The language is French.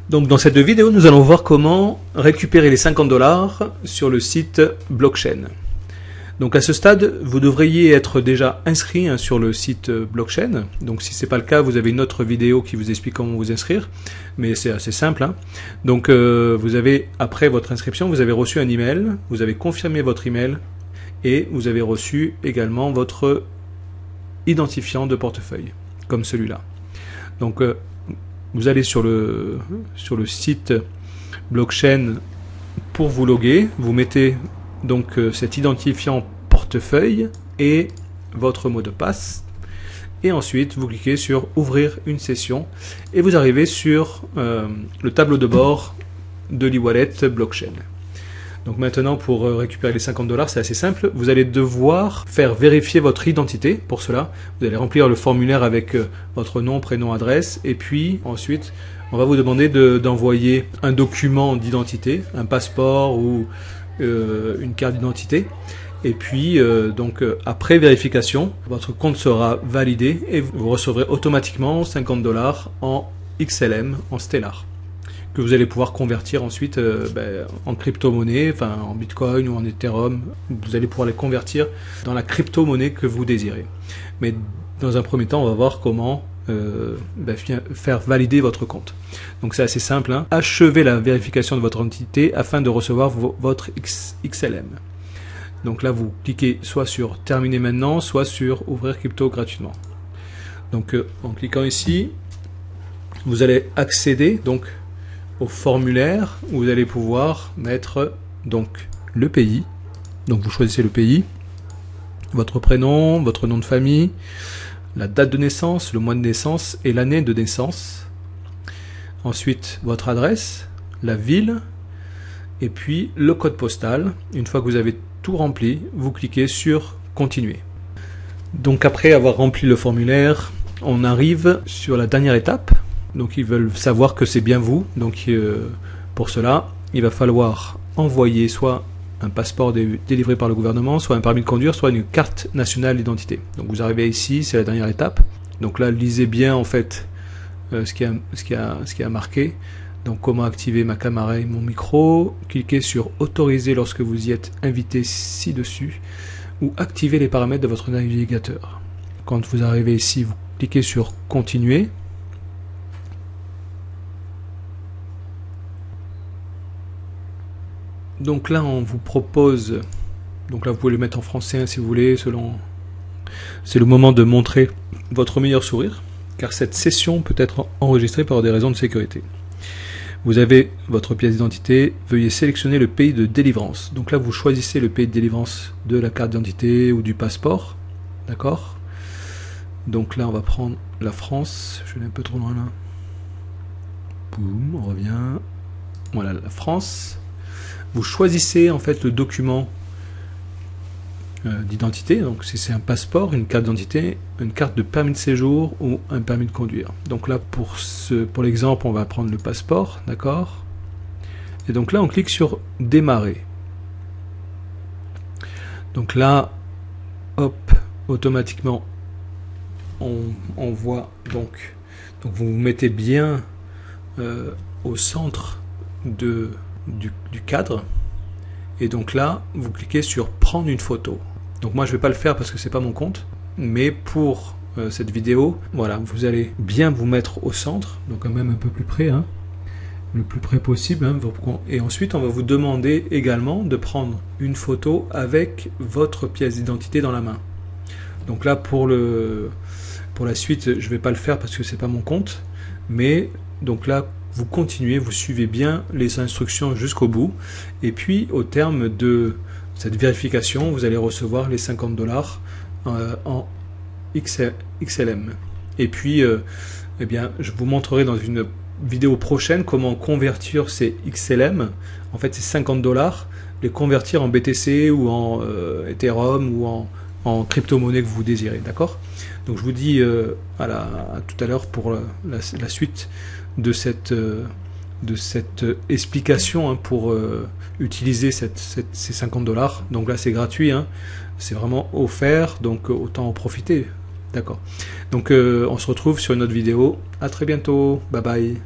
Donc dans cette vidéo, nous allons voir comment récupérer les 50 $ sur le site Blockchain. Donc à ce stade, vous devriez être déjà inscrit sur le site Blockchain. Donc si ce n'est pas le cas, vous avez une autre vidéo qui vous explique comment vous inscrire. Mais c'est assez simple. Donc vous avez, après votre inscription, vous avez reçu un email, vous avez confirmé votre email et vous avez reçu également votre identifiant de portefeuille, comme celui-là. Donc vous allez sur le site Blockchain pour vous loguer, vous mettez donc cet identifiant portefeuille et votre mot de passe, et ensuite vous cliquez sur ouvrir une session et vous arrivez sur le tableau de bord de l'e-wallet Blockchain. Donc maintenant, pour récupérer les 50 $, c'est assez simple. Vous allez devoir faire vérifier votre identité. Pour cela, vous allez remplir le formulaire avec votre nom, prénom, adresse. Et puis ensuite, on va vous demander d'envoyer un document d'identité, un passeport ou une carte d'identité. Et puis, après vérification, votre compte sera validé et vous recevrez automatiquement 50 $ en XLM, en Stellar, que vous allez pouvoir convertir ensuite en crypto-monnaie, enfin en Bitcoin ou en Ethereum. Vous allez pouvoir les convertir dans la crypto-monnaie que vous désirez. Mais dans un premier temps, on va voir comment faire valider votre compte. Donc c'est assez simple. Achevez la vérification de votre entité afin de recevoir votre XLM. Donc là, vous cliquez soit sur terminer maintenant, soit sur ouvrir crypto gratuitement. Donc en cliquant ici, vous allez accéder donc au formulaire où vous allez pouvoir mettre donc le pays. Donc vous choisissez le pays, votre prénom, votre nom de famille, la date de naissance, le mois de naissance et l'année de naissance. Ensuite votre adresse, la ville et puis le code postal. Une fois que vous avez tout rempli, vous cliquez sur continuer. Donc après avoir rempli le formulaire, on arrive sur la dernière étape. Donc ils veulent savoir que c'est bien vous. Donc pour cela, il va falloir envoyer soit un passeport délivré par le gouvernement, soit un permis de conduire, soit une carte nationale d'identité. Donc vous arrivez ici, c'est la dernière étape. Donc là, lisez bien en fait ce qui a marqué. Donc comment activer ma caméra et mon micro. Cliquez sur autoriser lorsque vous y êtes invité ci-dessus, ou activer les paramètres de votre navigateur. Quand vous arrivez ici, vous cliquez sur continuer. Donc là, on vous propose, donc là vous pouvez le mettre en français si vous voulez, c'est le moment de montrer votre meilleur sourire, car cette session peut être enregistrée par des raisons de sécurité. Vous avez votre pièce d'identité, veuillez sélectionner le pays de délivrance. Donc là, vous choisissez le pays de délivrance de la carte d'identité ou du passeport, d'accord? Donc là, on va prendre la France, je vais un peu trop loin là. Boum, on revient. Voilà, la France. Vous choisissez en fait le document d'identité, donc si c'est un passeport, une carte d'identité, une carte de permis de séjour ou un permis de conduire. Donc là pour l'exemple, on va prendre le passeport, d'accord? Et donc là on clique sur démarrer. Donc là, hop, automatiquement on voit donc vous vous mettez bien au centre du cadre, et donc là vous cliquez sur prendre une photo. Donc moi je vais pas le faire parce que c'est pas mon compte, mais pour cette vidéo, voilà, vous allez bien vous mettre au centre, donc quand même un peu plus près, le plus près possible, et ensuite on va vous demander également de prendre une photo avec votre pièce d'identité dans la main. Donc là pour la suite, je vais pas le faire parce que c'est pas mon compte, mais donc là vous continuez, vous suivez bien les instructions jusqu'au bout, et puis au terme de cette vérification, vous allez recevoir les 50 $ en XLM. Et puis, eh bien, je vous montrerai dans une vidéo prochaine comment convertir ces XLM, en fait ces 50 $, les convertir en BTC ou en Ethereum ou en crypto-monnaie que vous désirez, d'accord? Donc je vous dis à tout à l'heure pour la suite de cette explication pour utiliser ces 50 $. Donc là c'est gratuit, c'est vraiment offert, donc autant en profiter, d'accord? Donc on se retrouve sur une autre vidéo. À très bientôt, bye bye.